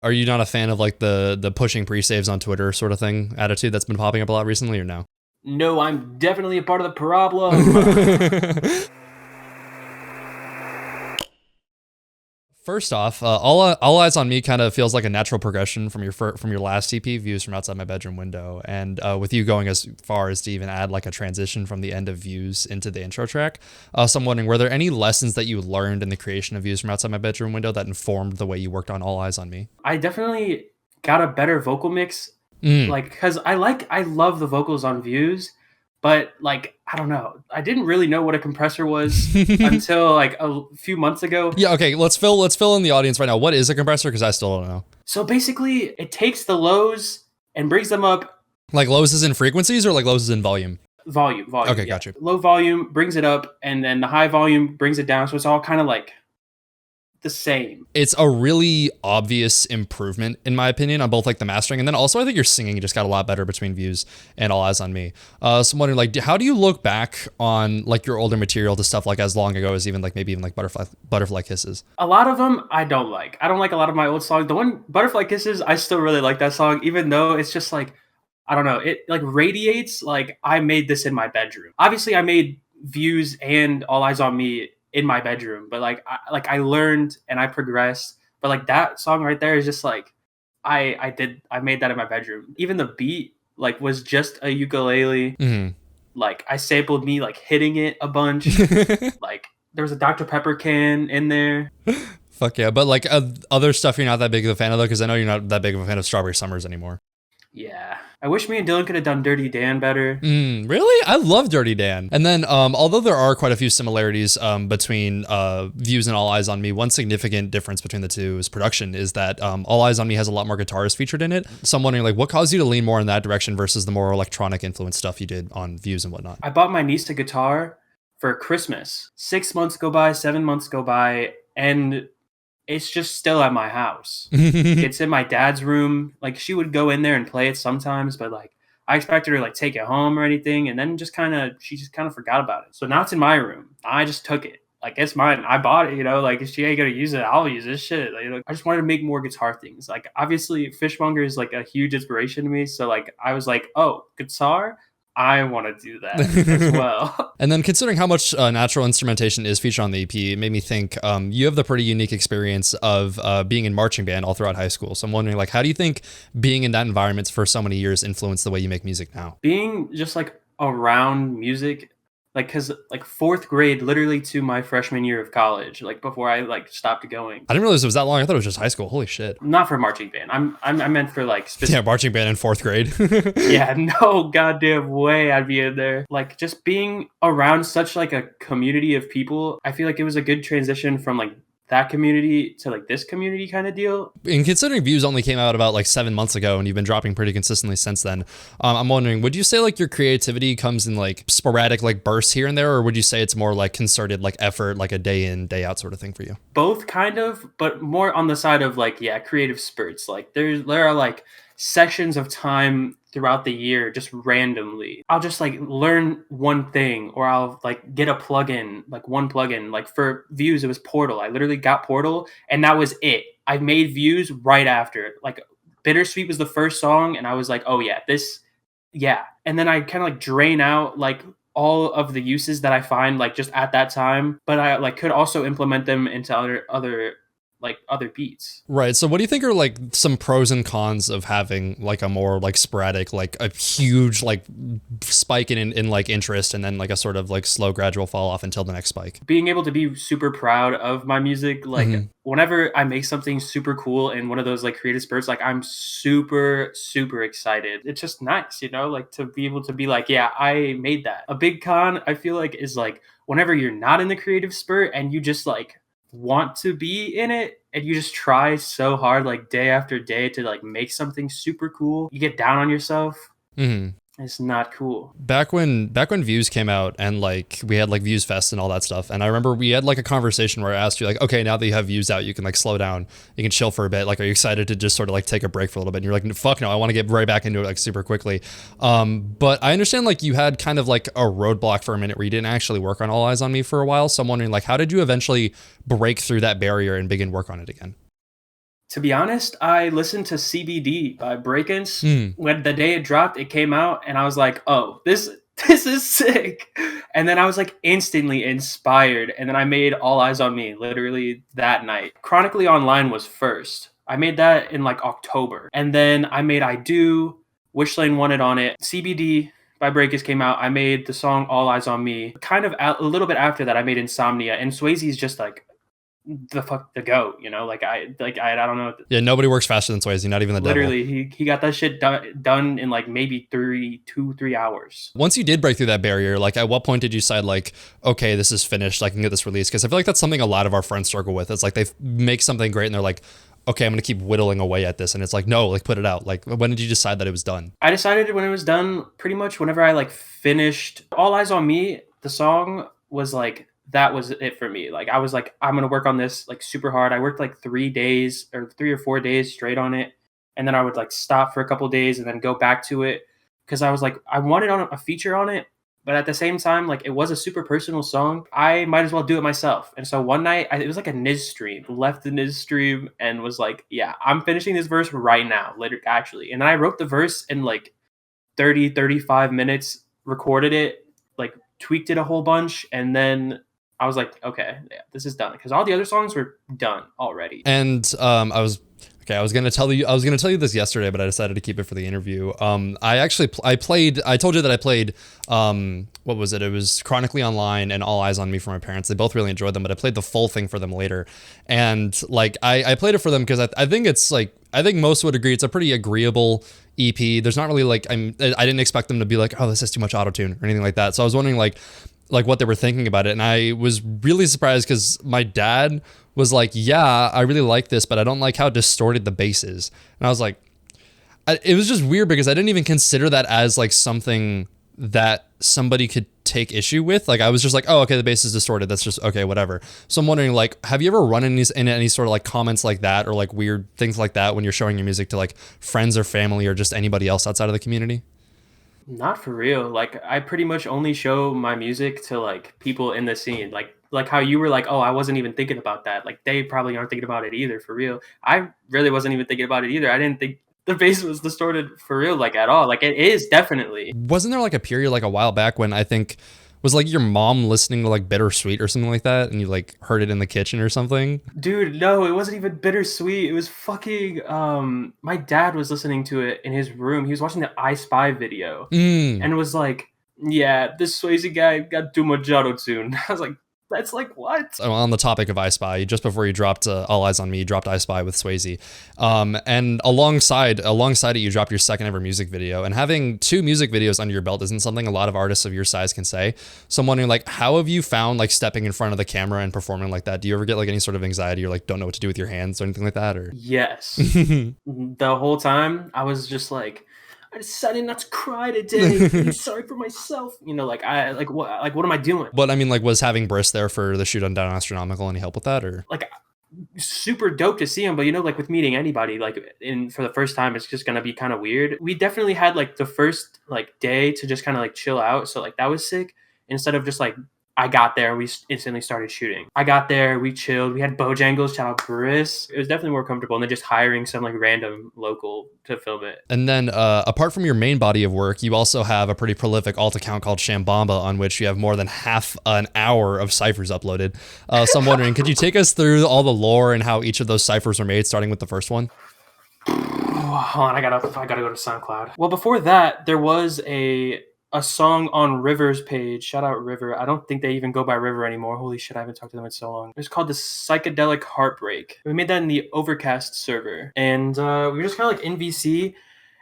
Are you not a fan of like the pushing pre-saves on Twitter sort of thing attitude that's been popping up a lot recently, or no? No, I'm definitely a part of the problem. First off, all eyes on me kind of feels like a natural progression from your last EP, Views from Outside My Bedroom Window, and with you going as far as to even add like a transition from the end of Views into the intro track. So I'm wondering, were there any lessons that you learned in the creation of Views from Outside My Bedroom Window that informed the way you worked on All Eyes on Me? I definitely got a better vocal mix, like because I love the vocals on Views. But like, I don't know. I didn't really know what a compressor was until like a few months ago. Yeah, okay, let's fill in the audience right now. What is a compressor? Because I still don't know. So basically, it takes the lows and brings them up. Like lows is in frequencies or like lows is in volume? Volume. Okay, yeah. gotcha. Low volume brings it up, and then the high volume brings it down. So it's all kind of like the same. It's a really obvious improvement in my opinion on both like the mastering, and then also I think your singing just got a lot better between Views and All Eyes on Me. So I'm wondering, like, how do you look back on like your older material to stuff like as long ago as even like maybe even like Butterfly Kisses? A lot of them I don't like. I don't like a lot of my old songs. The one Butterfly Kisses, I still really like that song, even though it's just like, I don't know, it like radiates like I made this in my bedroom. Obviously I made Views and All Eyes on Me in my bedroom, but I learned and I progressed. But like that song right there is just like I made that in my bedroom. Even the beat like was just a ukulele. Like I sampled me like hitting it a bunch. Like there was a Dr. Pepper can in there. Fuck yeah. But like other stuff you're not that big of a fan of though, because I know you're not that big of a fan of Strawberry Summers anymore. Yeah. I wish me and Dylan could have done Dirty Dan better. Really? I love Dirty Dan. And then, although there are quite a few similarities between Views and All Eyes on Me, one significant difference between the two is production is that All Eyes on Me has a lot more guitars featured in it. So I'm wondering, like, what caused you to lean more in that direction versus the more electronic influence stuff you did on Views and whatnot? I bought my niece a guitar for Christmas. 6 months go by, 7 months go by, and it's just still at my house. It's in my dad's room. Like she would go in there and play it sometimes, but like I expected her to like take it home or anything, and then she just kind of forgot about it. So now it's in my room. I just took it. Like it's mine. I bought it, you know, like if she ain't gonna use it, I'll use this shit. Like, you know, I just wanted to make more guitar things. Like obviously Fishmonger is like a huge inspiration to me. So like I was like, oh, guitar? I want to do that as well. And then considering how much natural instrumentation is featured on the EP, it made me think you have the pretty unique experience of being in marching band all throughout high school. So I'm wondering, like, how do you think being in that environment for so many years influenced the way you make music now? Being just like around music, like, cause like fourth grade, literally to my freshman year of college, like before I like stopped going. I didn't realize it was that long. I thought it was just high school. Holy shit. Not for marching band. I meant for like specific. Yeah, marching band in fourth grade. Yeah, no goddamn way I'd be in there. Like just being around such like a community of people, I feel like it was a good transition from like that community to like this community kind of deal. And considering Views only came out about like 7 months ago and you've been dropping pretty consistently since then, I'm wondering, would you say like your creativity comes in like sporadic like bursts here and there, or would you say it's more like concerted like effort, like a day in day out sort of thing for you? Both kind of, but more on the side of like, yeah, creative spurts. Like there are like sections of time throughout the year just randomly I'll just like learn one thing, or I'll like get a plugin, like one plugin. Like for Views it was Portal. I literally got Portal and that was it. I made Views right after. Like Bittersweet was the first song and I was like, oh yeah, and then I kind of like drain out like all of the uses that I find like just at that time, but I like could also implement them into other beats. Right. So what do you think are like some pros and cons of having like a more like sporadic, like a huge like spike in like interest and then like a sort of like slow gradual fall off until the next spike? Being able to be super proud of my music, like whenever I make something super cool in one of those like creative spurts, like I'm super excited. It's just nice, you know, like to be able to be like, yeah, I made that. A big con I feel like is like whenever you're not in the creative spurt and you just like want to be in it and you just try so hard like day after day to like make something super cool, you get down on yourself. It's not cool. Back when Views came out and like we had like Views Fest and all that stuff, and I remember we had like a conversation where I asked you like, okay, now that you have Views out, you can like slow down, you can chill for a bit, like are you excited to just sort of like take a break for a little bit? And you're like, fuck no, I want to get right back into it like super quickly. But I understand like you had kind of like a roadblock for a minute where you didn't actually work on All Eyes on Me for a while, so I'm wondering like how did you eventually break through that barrier and begin work on it again? To be honest, I listened to CBD by Breakins. Hmm. When the day it dropped, it came out, and I was like, "Oh, this is sick." And then I was like instantly inspired, and then I made All Eyes on Me literally that night. Chronically Online was first. I made that in like October, and then I made I Do. Wish Lane wanted on it. CBD by Breakins came out. I made the song All Eyes on Me. Kind of a little bit after that, I made Insomnia, and Swayze's just like the goat, you know, I don't know. Yeah, nobody works faster than Swayze, not even the Literally, devil. he got that shit done in like maybe 3 hours. Once you did break through that barrier, like at what point did you decide like, okay, this is finished, I can get this released? Because I feel like that's something a lot of our friends struggle with. It's like they make something great and they're like, okay, I'm gonna keep whittling away at this, and it's like, no, like put it out. Like, when did you decide that it was done? I decided when it was done, pretty much whenever I like finished All Eyes on Me, the song was like, that was it for me. Like I was like, I'm gonna work on this like super hard. I worked like 3 or 4 days straight on it, and then I would like stop for a couple days and then go back to it because I was like, I wanted on a feature on it, but at the same time, like it was a super personal song. I might as well do it myself. And so one night, it was like a Niz stream. Left the Niz stream and was like, yeah, I'm finishing this verse right now, later actually. And then I wrote the verse in like 35 minutes, recorded it, like tweaked it a whole bunch, and then I was like, okay, yeah, this is done because all the other songs were done already. And I was gonna tell you this yesterday, but I decided to keep it for the interview. I told you that I played what was it? It was Chronically Online and All Eyes on Me for my parents. They both really enjoyed them, but I played the full thing for them later. And like I played it for them because I think it's like, I think most would agree it's a pretty agreeable EP. There's not really like, I didn't expect them to be like, oh, this is too much auto-tune or anything like that. So I was wondering like what they were thinking about it. And I was really surprised because my dad was like, yeah, I really like this, but I don't like how distorted the bass is. And I was like, it was just weird because I didn't even consider that as like something that somebody could take issue with. Like I was just like, oh, okay, the bass is distorted. That's just okay, whatever. So I'm wondering, like, have you ever run in any sort of like comments like that or like weird things like that when you're showing your music to like friends or family or just anybody else outside of the community? Not for real. Like I pretty much only show my music to like people in the scene. Like how you were like, oh, I wasn't even thinking about that. Like they probably aren't thinking about it either, for real. I really wasn't even thinking about it either. I didn't think the bass was distorted for real, like at all. Like it is definitely. Wasn't there like a period like a while back when I think was like your mom listening to like Bittersweet or something like that, and you like heard it in the kitchen or something? Dude, no, it wasn't even Bittersweet. It was fucking my dad was listening to it in his room. He was watching the I Spy video and was like, yeah, this Swayze guy got too much auto-tune. I was like, that's like what? On the topic of I Spy, just before you dropped All Eyes on Me, you dropped I Spy with Swayze. And alongside it, you dropped your second ever music video. And having 2 music videos under your belt isn't something a lot of artists of your size can say. So I'm wondering, like, how have you found like stepping in front of the camera and performing like that? Do you ever get like any sort of anxiety or like don't know what to do with your hands or anything like that? Or Yes. The whole time I was just like, I decided not to cry today. I'm sorry for myself. You know, like what am I doing? But I mean, like, was having Briss there for the shoot on Down Astronomical any help with that, or Like super dope to see him, but you know, like with meeting anybody, like for the first time, it's just gonna be kind of weird. We definitely had like the first like day to just kind of like chill out, so like that was sick. Instead of just like I got there, we instantly started shooting. I got there, we chilled, we had Bojangles, shout out Briss. It was definitely more comfortable than just hiring some like random local to film it. And then apart from your main body of work, you also have a pretty prolific alt account called Shambomba, on which you have more than half an hour of ciphers uploaded. So I'm wondering, could you take us through all the lore and how each of those ciphers were made, starting with the first one? Hold on, I gotta go to SoundCloud. Well, before that, there was a song on River's page. Shout out River. I don't think they even go by River anymore. Holy shit, I haven't talked to them in so long. It was called the Psychedelic Heartbreak. We made that in the Overcast server. And we were just kind of like in VC.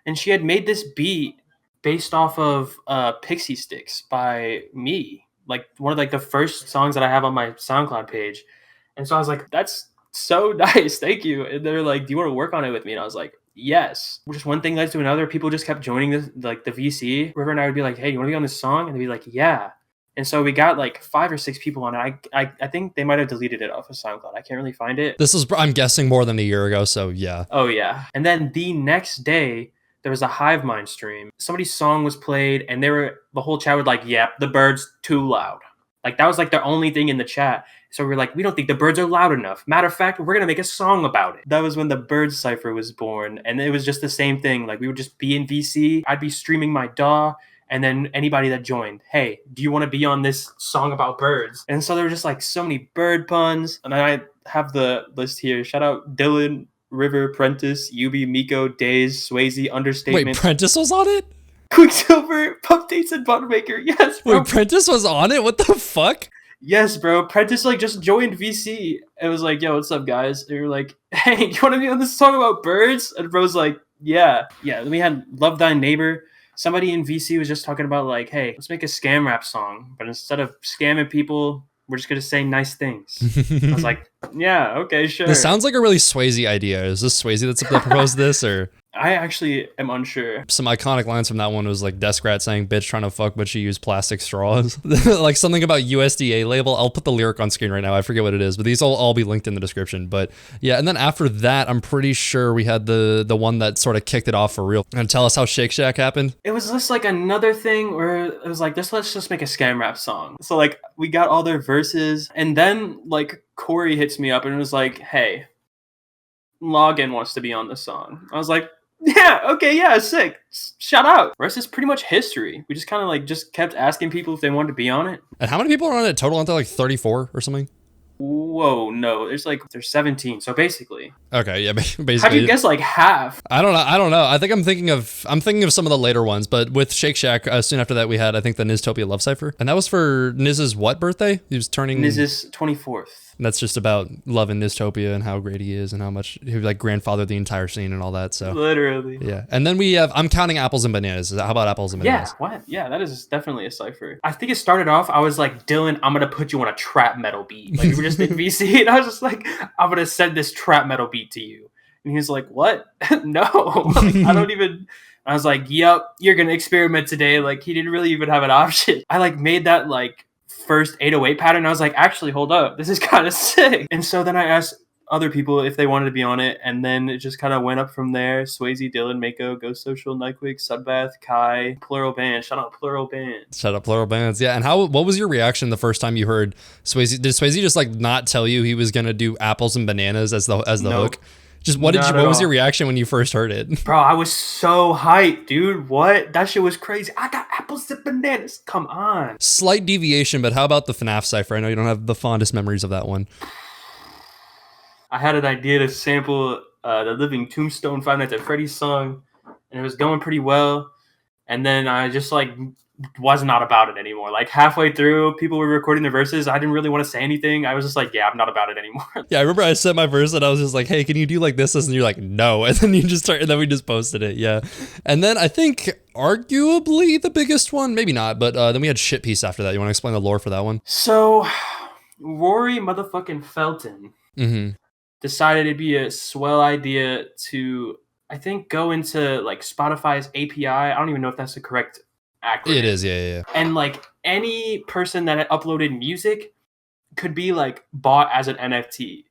And she had made this beat based off of Pixie Sticks by me. Like one of like the first songs that I have on my SoundCloud page. And so I was like, that's so nice. Thank you. And they're like, do you want to work on it with me? And I was like, yes. Just one thing led to another. People just kept joining the VC. River and I would be like, hey, you want to be on this song? And they'd be like, yeah. And so we got like 5 or 6 people on it. I think they might have deleted it off of SoundCloud. I can't really find it. This is, I'm guessing, more than a year ago, so yeah. Oh, yeah. And then the next day, there was a Hive Mind stream. Somebody's song was played, and the whole chat was like, yeah, the bird's too loud. Like, that was like the only thing in the chat. So we're like, we don't think the birds are loud enough. Matter of fact, we're going to make a song about it. That was when the bird cypher was born. And it was just the same thing. Like we would just be in VC. I'd be streaming my DAW. And then anybody that joined, hey, do you want to be on this song about birds? And so there were just like so many bird puns. And I have the list here. Shout out Dylan, River, Prentice, Yubi, Miko, Days, Swayze, Understatement. Wait, Prentice was on it? Quicksilver, Pump Dates, and Buttermaker. Yes, bro. Wait, Prentice was on it? What the fuck? Yes, bro. Prentice like just joined VC. It was like, yo, what's up, guys? And we were like, hey, do you want to be on this song about birds? And bro's like, yeah. Then we had Love Thy Neighbor. Somebody in VC was just talking about like, hey, let's make a scam rap song. But instead of scamming people, we're just going to say nice things. I was like, yeah, okay, sure. This sounds like a really Swayze idea. Is this Swayze that proposed this, or? I actually am unsure. Some iconic lines from that one was like Desk Rat saying, bitch trying to fuck, but she used plastic straws. Like something about USDA label. I'll put the lyric on screen right now. I forget what it is, but these will all be linked in the description. But yeah, and then after that, I'm pretty sure we had the one that sort of kicked it off for real. And tell us how Shake Shack happened. It was just like another thing where it was like, let's just make a scam rap song. So like we got all their verses, and then like Corey hits me up and was like, hey, Login wants to be on the song. I was like, yeah, okay, yeah, sick. Shout out. The rest is pretty much history. We just kind of like just kept asking people if they wanted to be on it. And how many people are on it total? Aren't there like 34 or something? Whoa, no, there's 17. So basically. Okay, yeah, basically. How'd you guess like half? I don't know. I think I'm thinking of some of the later ones, but with Shake Shack, soon after that we had, I think, the Niztopia Love Cypher. And that was for Niz's what birthday? He was turning... Niz's 24th. And that's just about loving Niztopia and how great he is and how much he like grandfathered the entire scene and all that. So literally. Yeah. And then we have, I'm counting apples and bananas. How about apples and bananas? Yeah, what? Yeah, that is definitely a cypher. I think it started off, I was like, Dylan, I'm going to put you on a trap metal beat. Like we were just in VC and I was just like, I'm going to send this trap metal beat to you. And he was like, what? No, like, I don't even... I was like, yep, you're going to experiment today. Like he didn't really even have an option. I like made that like first 808 pattern. I was like, actually, hold up, this is kind of sick. And so then I asked other people if they wanted to be on it, and then it just kind of went up from there. Swayze, Dylan, Mako, Ghost Social, Nightwig, Sudbath, Kai, Plural Band. Shout out Plural Bands. Shout out Plural Bands. Yeah. And what was your reaction the first time you heard Swayze? Did Swayze just like not tell you he was gonna do apples and bananas as the Nope. hook? Just what was your reaction when you first heard it? Bro, I was so hyped, dude. What? That shit was crazy. I got apples and bananas. Come on. Slight deviation, but how about the FNAF cipher? I know you don't have the fondest memories of that one. I had an idea to sample the Living Tombstone Five Nights at Freddy's song, and it was going pretty well. And then I just like was not about it anymore. Like halfway through, people were recording their verses. I didn't really want to say anything. I was just like, yeah, I'm not about it anymore. Yeah, I remember I sent my verse and I was just like, hey, can you do like this? And you're like, no. And then and then we just posted it. Yeah. And then I think arguably the biggest one, maybe not, but then we had Shitpiece after that. You want to explain the lore for that one? So Rory motherfucking Felton decided it'd be a swell idea to, I think, go into like Spotify's API. I don't even know if that's the correct acronym. It is, yeah. And like any person that had uploaded music could be like bought as an NFT.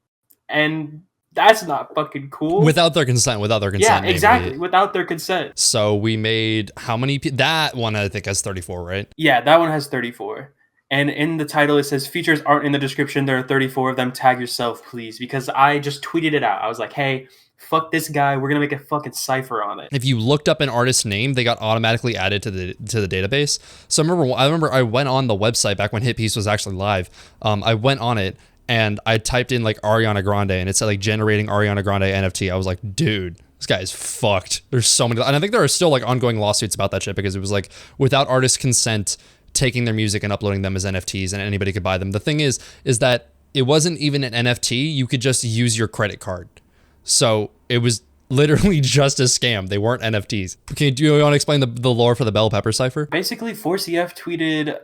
And that's not fucking cool. Without their consent. Yeah, exactly. Without their consent. So we made how many? That one I think has 34, right? Yeah, that one has 34. And in the title, it says, features aren't in the description. There are 34 of them. Tag yourself, please. Because I just tweeted it out. I was like, hey, fuck this guy. We're going to make a fucking cypher on it. If you looked up an artist's name, they got automatically added to the database. So I remember I went on the website back when Hitpiece was actually live. I went on it and I typed in like Ariana Grande and it said like generating Ariana Grande NFT. I was like, dude, this guy is fucked. There's so many. And I think there are still like ongoing lawsuits about that shit because it was like without artist consent, taking their music and uploading them as NFTs and anybody could buy them. The thing is that it wasn't even an NFT. You could just use your credit card. So it was literally just a scam. They weren't NFTs. Okay, do you want to explain the lore for the bell pepper cipher? Basically, 4CF tweeted,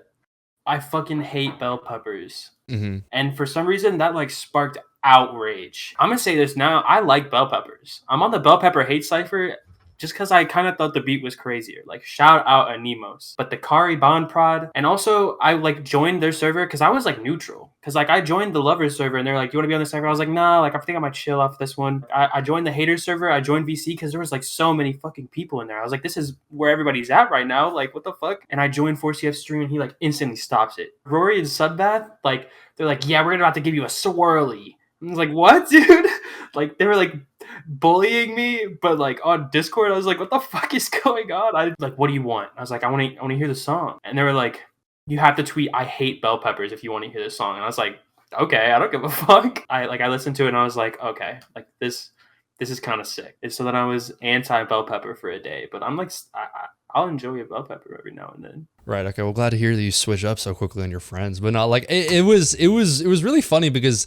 I fucking hate bell peppers. And for some reason, that like sparked outrage. I'm going to say this now. I like bell peppers. I'm on the bell pepper hate cipher just because I kind of thought the beat was crazier. Like, shout out Anemos. But the Kari Bond prod, and also I like joined their server because I was like neutral. Because like I joined the lovers server and they're like, you want to be on the server? I was like, nah, like I think I might chill off this one. I joined the haters server. I joined VC because there was like so many fucking people in there. I was like, this is where everybody's at right now. Like, what the fuck? And I joined 4CF stream and he like instantly stops it. Rory and Sudbath, like, they're like, yeah, we're about to give you a swirly. I was like, what, dude? Like, they were like bullying me, but like on Discord, I was like, what the fuck is going on? I like, what do you want? I was like, I want to hear the song. And they were like, you have to tweet, I hate bell peppers if you want to hear this song. And I was like, okay, I don't give a fuck. I listened to it and I was like, okay, like this is kind of sick. And so then I was anti bell pepper for a day, but I'm like, I'll enjoy a bell pepper every now and then. Right. Okay. Well, glad to hear that you switch up so quickly on your friends, but not like it was really funny because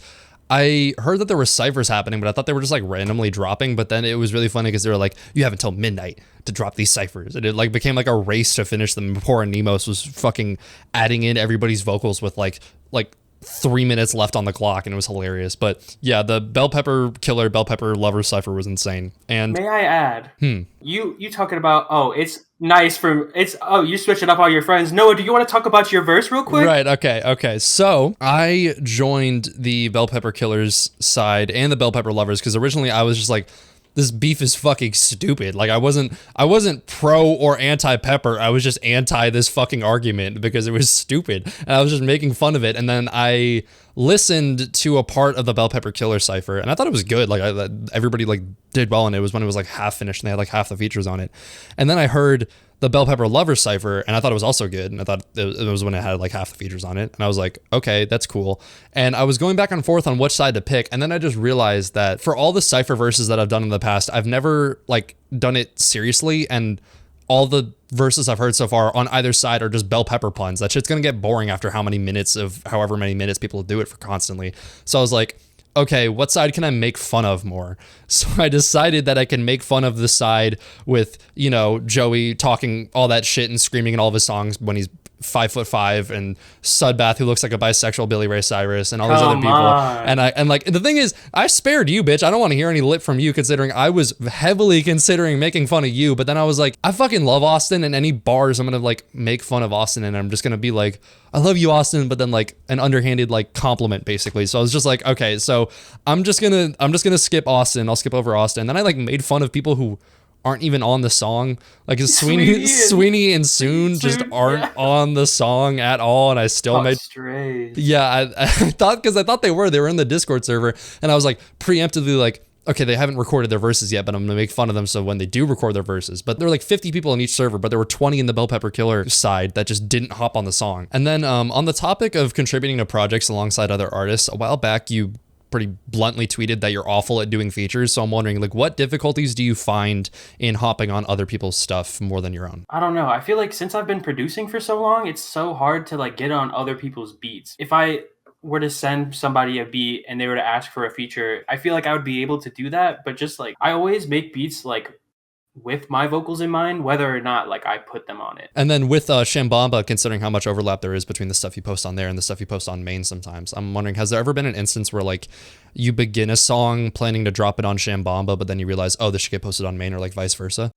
I heard that there were cyphers happening, but I thought they were just like randomly dropping. But then it was really funny because they were like, you have until midnight to drop these cyphers. And it like became like a race to finish them. Poor Anemos was fucking adding in everybody's vocals with like 3 minutes left on the clock, and it was hilarious. But yeah, the bell pepper killer, bell pepper lover cypher was insane. And may I add, you talking about, it's nice you switch it up on your friends. Noah, do you want to talk about your verse real quick? Right. Okay. So I joined the bell pepper killers side and the bell pepper lovers because originally I was just like, this beef is fucking stupid. Like I wasn't pro or anti pepper. I was just anti this fucking argument because it was stupid. And I was just making fun of it. And then I listened to a part of the bell pepper killer cipher and I thought it was good. Like everybody like did well. And it was when it was like half finished and they had like half the features on it. And then I heard the bell pepper lover cipher and I thought it was also good. And I thought it was when it had like half the features on it. And I was like, okay, that's cool. And I was going back and forth on which side to pick. And then I just realized that for all the cipher verses that I've done in the past, I've never like done it seriously. And all the verses I've heard so far on either side are just bell pepper puns. That shit's gonna get boring after however many minutes people do it for constantly. So I was like, okay, what side can I make fun of more? So I decided that I can make fun of the side with, Joey talking all that shit and screaming in all of his songs when he's 5'5" and Sudbath, who looks like a bisexual Billy Ray Cyrus, and all these other people. And like the thing is, I spared you, bitch. I don't want to hear any lip from you, considering I was heavily considering making fun of you. But then I was like, I fucking love Austyn, and any bars I'm gonna like make fun of Austyn, and I'm just gonna be like, I love you, Austyn, but then like an underhanded like compliment basically. So I was just like, okay, so I'm just gonna skip Austyn. I'll skip over Austyn. And then I like made fun of people who aren't even on the song. Like Sweeney and Soon just aren't on the song at all. And I still made strange. Yeah, I thought they were in the Discord server, and I was like preemptively like, okay, they haven't recorded their verses yet, but I'm gonna make fun of them so when they do record their verses. But there were like 50 people in each server, but there were 20 in the bell pepper killer side that just didn't hop on the song. And then on the topic of contributing to projects alongside other artists, a while back you pretty bluntly tweeted that you're awful at doing features. So I'm wondering, like, what difficulties do you find in hopping on other people's stuff more than your own? I don't know. I feel like since I've been producing for so long, it's so hard to like get on other people's beats. If I were to send somebody a beat and they were to ask for a feature, I feel like I would be able to do that. But just like, I always make beats like with my vocals in mind, whether or not like I put them on it. And then with Shambomba, considering how much overlap there is between the stuff you post on there and the stuff you post on main sometimes, I'm wondering, has there ever been an instance where like you begin a song planning to drop it on Shambomba, but then you realize, oh, this should get posted on main, or like vice versa?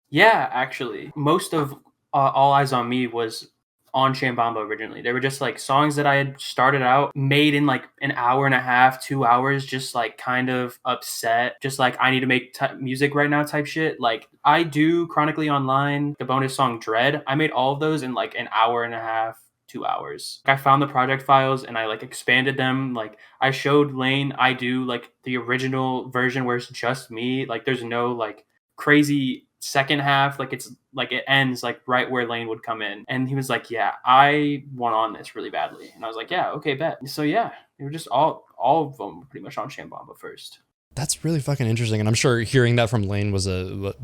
Yeah, actually. Most of All Eyes on Me was on Shambomba originally. They were just like songs that I had started out, made in like an hour and a half, 2 hours, just like kind of upset, just like I need to make music right now type shit. Like I do Chronically Online, the bonus song Dread. I made all of those in like an hour and a half, 2 hours. I found the project files and I like expanded them. Like I showed Lane, I do like the original version where it's just me. Like there's no like crazy second half, like it's like it ends like right where Lane would come in, and he was like, yeah, I want on this really badly, and I was like, yeah, okay, bet. So yeah, they were just all of them pretty much on Shambomba first. That's really fucking interesting, and I'm sure hearing that from Lane was a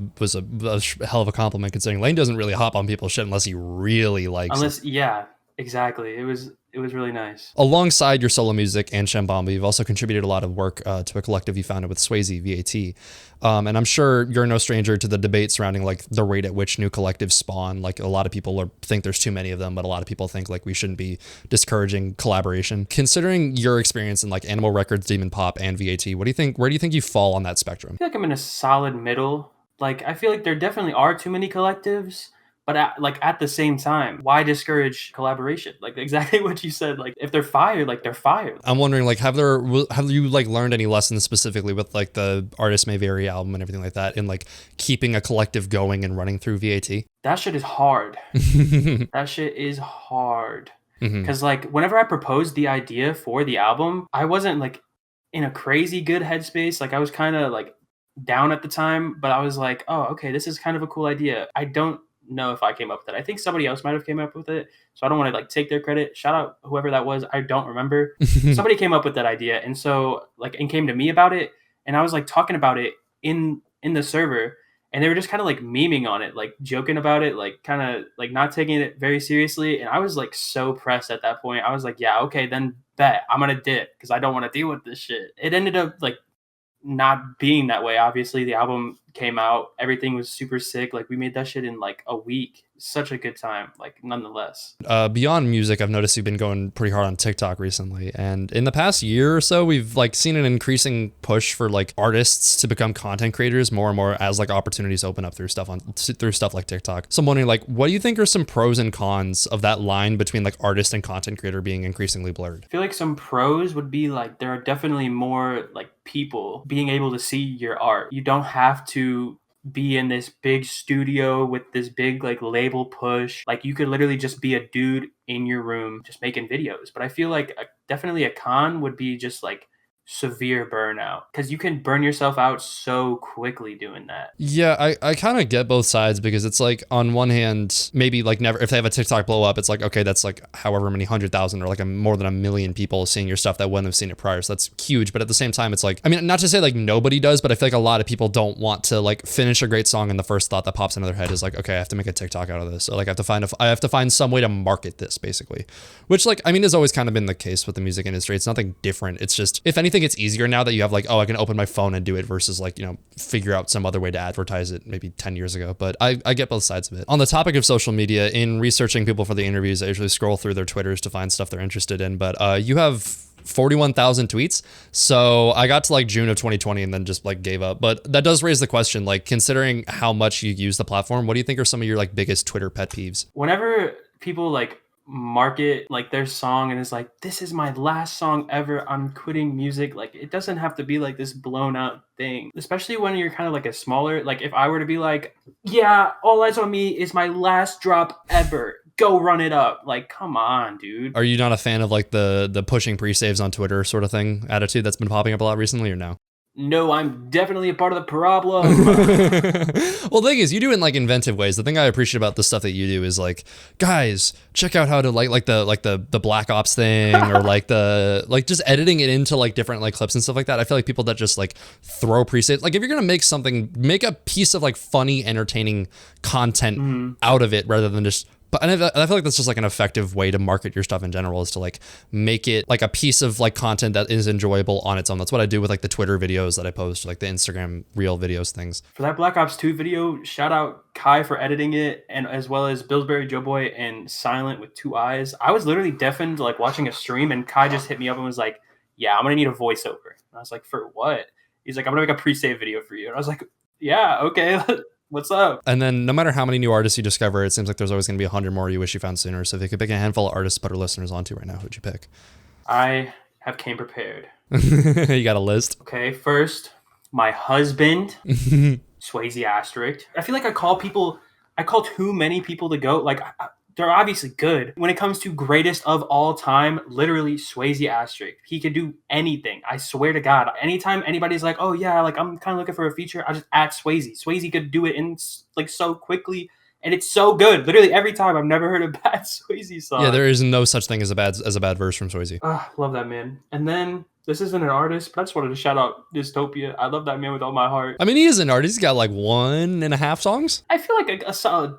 hell of a compliment, considering Lane doesn't really hop on people's shit unless he really likes it. Yeah, exactly. It was really nice. Alongside your solo music and Shambomba, you've also contributed a lot of work to a collective you founded with Swayze, VAT. And I'm sure you're no stranger to the debate surrounding like the rate at which new collectives spawn. Like a lot of people think there's too many of them, but a lot of people think like we shouldn't be discouraging collaboration. Considering your experience in like Animal Records, Demon Pop, and VAT, where do you think you fall on that spectrum? I feel like I'm in a solid middle. Like, I feel like there definitely are too many collectives, but at the same time, why discourage collaboration? Like exactly what you said. Like if they're fired, like they're fired. I'm wondering, like, have you like learned any lessons specifically with like the Artist May Vary album and everything like that in like keeping a collective going and running through VAT? That shit is hard. That shit is hard. Because like whenever I proposed the idea for the album, I wasn't like in a crazy good headspace. Like I was kind of like down at the time, but I was like, oh, okay, this is kind of a cool idea. I don't know if I came up with it. I think somebody else might have came up with it. So I don't want to like take their credit. Shout out whoever that was. I don't remember. Somebody came up with that idea. And so like, and came to me about it. And I was like talking about it in the server. And they were just kind of like memeing on it, like joking about it, like kind of like not taking it very seriously. And I was like so pressed at that point. I was like, yeah, okay, then bet I'm going to dip because I don't want to deal with this shit. It ended up like not being that way. Obviously, the album came out, everything was super sick. Like we made that shit in like a week. Such a good time, like nonetheless. Beyond music, I've noticed you've been going pretty hard on TikTok recently, and in the past year or so, we've like seen an increasing push for like artists to become content creators more and more as like opportunities open up through stuff like TikTok. So I'm wondering, like, what do you think are some pros and cons of that line between like artist and content creator being increasingly blurred? I feel like some pros would be like there are definitely more like people being able to see your art. You don't have to be in this big studio with this big like label push. Like you could literally just be a dude in your room just making videos. But I feel like definitely a con would be just like severe burnout because you can burn yourself out so quickly doing that. Yeah, I kind of get both sides because it's like on one hand, maybe like never, if they have a TikTok blow up, it's like, okay, that's like however many 100,000 or like more than 1 million people seeing your stuff that wouldn't have seen it prior. So that's huge. But at the same time, it's like, I mean, not to say like nobody does, but I feel like a lot of people don't want to like finish a great song and the first thought that pops into their head is like, okay, I have to make a TikTok out of this. So like I have to find some way to market this basically, which like, I mean, has always kind of been the case with the music industry. It's nothing different. It's just, if anything, it's easier now that you have like, oh, I can open my phone and do it versus like, you know, figure out some other way to advertise it maybe 10 years ago. But I get both sides of it. On the topic of social media, in researching people for the interviews, I usually scroll through their Twitters to find stuff they're interested in. But you have 41,000 tweets. So I got to like June of 2020 and then just like gave up. But that does raise the question, like considering how much you use the platform, what do you think are some of your like biggest Twitter pet peeves? Whenever people like market like their song and it's like, this is my last song ever, I'm quitting music, like it doesn't have to be like this blown out thing, especially when you're kind of like a smaller, like if I were to be like, yeah, All Eyes on Me is my last drop ever, go run it up, like come on dude. Are you not a fan of like the pushing pre-saves on Twitter sort of thing attitude that's been popping up a lot recently, or no? No, I'm definitely a part of the problem. Well, the thing is, you do it in like inventive ways. The thing I appreciate about the stuff that you do is like, guys, check out how to like the Black Ops thing or like just editing it into like different like clips and stuff like that. I feel like people that just like throw presets, like if you're gonna make something, make a piece of like funny, entertaining content out of it rather than just. But I feel like that's just like an effective way to market your stuff in general, is to like make it like a piece of like content that is enjoyable on its own. That's what I do with like the Twitter videos that I post, like the Instagram reel videos things. For that Black Ops 2 video, shout out Kai for editing it, and as well as Billsbury Joe Boy and Silent with 2 eyes. I was literally deafened like watching a stream, and Kai just hit me up and was like, yeah, I'm gonna need a voiceover. And I was like, for what? He's like, I'm gonna make a pre-save video for you. And I was like, yeah, okay. What's up? And then no matter how many new artists you discover, it seems like there's always going to be 100 more you wish you found sooner. So if you could pick a handful of artists to put our listeners onto right now, who'd you pick? I have came prepared. You got a list? Okay, first, my husband, Swayze Asterisk. I feel like I call too many people to go. Like, they're obviously good. When it comes to greatest of all time, literally Swayze Asterisk. He could do anything. I swear to God. Anytime anybody's like, oh yeah, like I'm kind of looking for a feature, I just add Swayze. Swayze could do it in like so quickly, and it's so good. Literally every time. I've never heard a bad Swayze song. Yeah, there is no such thing as a bad verse from Swayze. Love that man. And then this isn't an artist, but I just wanted to shout out Niztopia. I love that man with all my heart. I mean, he is an artist. He's got like 1.5 songs. I feel like a solid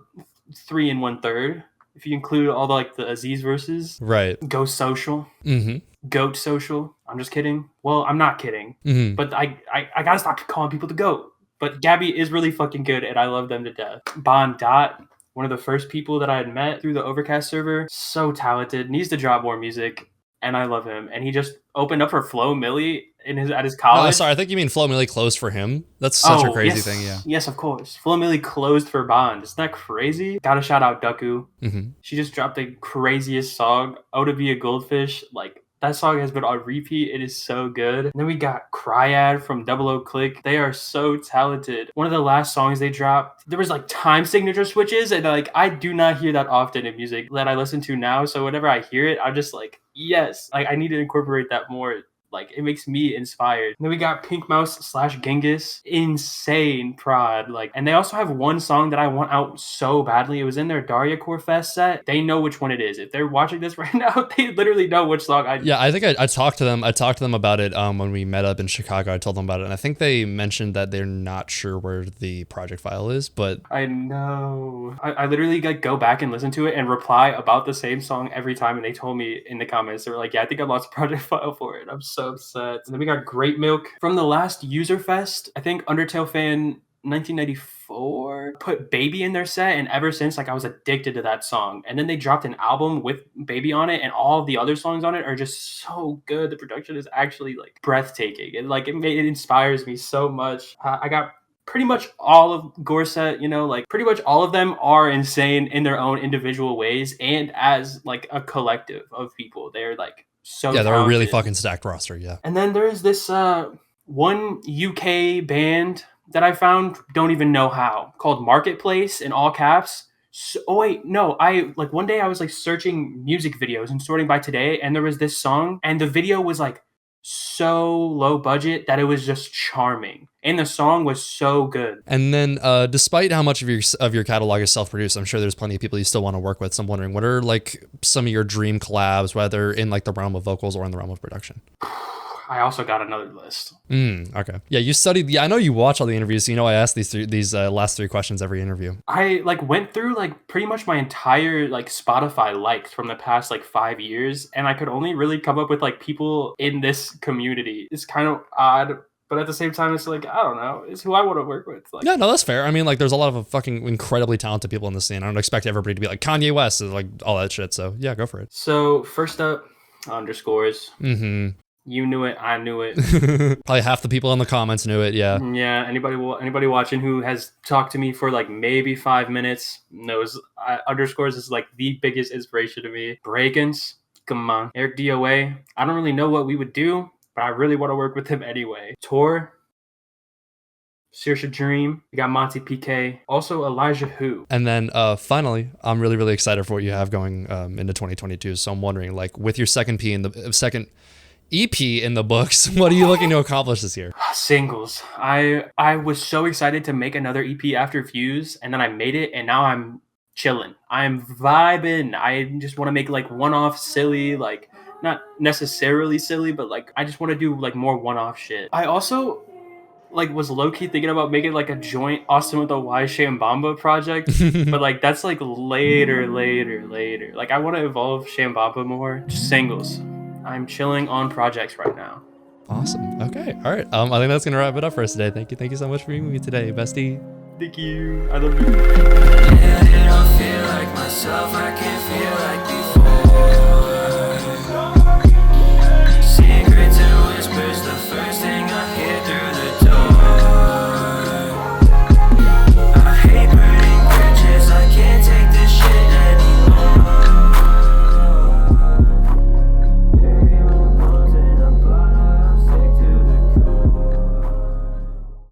3 1/3. If you include all the like the Aziz verses. Right. Ghost Social. Mm-hmm. Goat Social. I'm just kidding. Well, I'm not kidding. Mm-hmm. But I gotta stop calling people the goat. But Gabby is really fucking good, and I love them to death. Bon Dot, one of the first people that I had met through the Overcast server. So talented. Needs to drop more music, and I love him. And he just opened up for Flo Milli. at his No, college. sorry, I think you mean Flo Milli closed for him. That's such a crazy yes, thing, yeah. Yes, of course. Flo Milli closed for Bond. Isn't that crazy? Gotta shout out Duku. Mm-hmm. She just dropped the craziest song, "Oh to Be a Goldfish." Like, that song has been on repeat. It is so good. And then we got Cryad from Double O Click. They are so talented. One of the last songs they dropped, there was like time signature switches, and like I do not hear that often in music that I listen to now. So whenever I hear it, I'm just like, yes, like I need to incorporate that more. Like, it makes me inspired. And then we got Pink Mouse / Genghis. Insane prod. Like, and they also have one song that I want out so badly. It was in their Daria Core Fest set. They know which one it is. If they're watching this right now, they literally know which song I... Yeah, I think I talked to them. I talked to them about it when we met up in Chicago. I told them about it. And I think they mentioned that they're not sure where the project file is, but... I know. I literally like go back and listen to it and reply about the same song every time. And they told me in the comments, they were like, yeah, I think I lost the project file for it. I'm so upset. And then we got Great Milk from the last User Fest. I think Undertale fan 1994 put Baby in their set, and ever since, like, I was addicted to that song. And then they dropped an album with Baby on it, and all of the other songs on it are just so good. The production is actually like breathtaking, and like it inspires me so much. I got pretty much all of Gorset, you know, like pretty much all of them are insane in their own individual ways, and as like a collective of people, they're like so yeah, they're talented. a really fucking stacked roster. Yeah. And then there's this one UK band that I found, don't even know how, called Marketplace in all caps. So, one day I was like searching music videos and sorting by today, and there was this song, and the video was like so low budget that it was just charming, and the song was so good. And then despite how much of your catalog is self-produced, I'm sure there's plenty of people you still want to work with. So I'm wondering, what are like some of your dream collabs, whether in like the realm of vocals or in the realm of production? I also got another list. Okay. Yeah, you studied. Yeah, I know you watch all the interviews. So you know I ask these last three questions every interview. I like went through like pretty much my entire like Spotify likes from the past like 5 years, and I could only really come up with like people in this community. It's kind of odd, but at the same time, it's like, I don't know, it's who I want to work with. Like, yeah, no, that's fair. I mean, like, there's a lot of fucking incredibly talented people in the scene. I don't expect everybody to be like Kanye West and like all that shit. So yeah, go for it. So first up, underscores. Mm-hmm. You knew it. I knew it. Probably half the people in the comments knew it. Yeah. Yeah. Anybody watching who has talked to me for like maybe 5 minutes knows underscores is like the biggest inspiration to me. Breakins, come on. Eric DOA. I don't really know what we would do, but I really want to work with him anyway. Tor. Saoirse Dream. We got Monty PK. Also Elijah Hu. And then finally, I'm really, really excited for what you have going into 2022. So I'm wondering, like, with your second EP in the books, what are you looking to accomplish this year? Singles. I was so excited to make another EP after Views, and then I made it, and now I'm chilling. I'm vibing. I just want to make like one-off silly, like not necessarily silly, but like I just want to do like more one-off shit. I also like was low-key thinking about making like a joint Austyn with a Y Shambomba project, but like that's like later. Like I want to evolve Shambomba more. Just singles. I'm chilling on projects right now. Awesome. Okay. All right. I think that's gonna wrap it up for us today. Thank you so much for being with me today, bestie. Thank you. I love you. I don't feel like myself. I can't feel like before.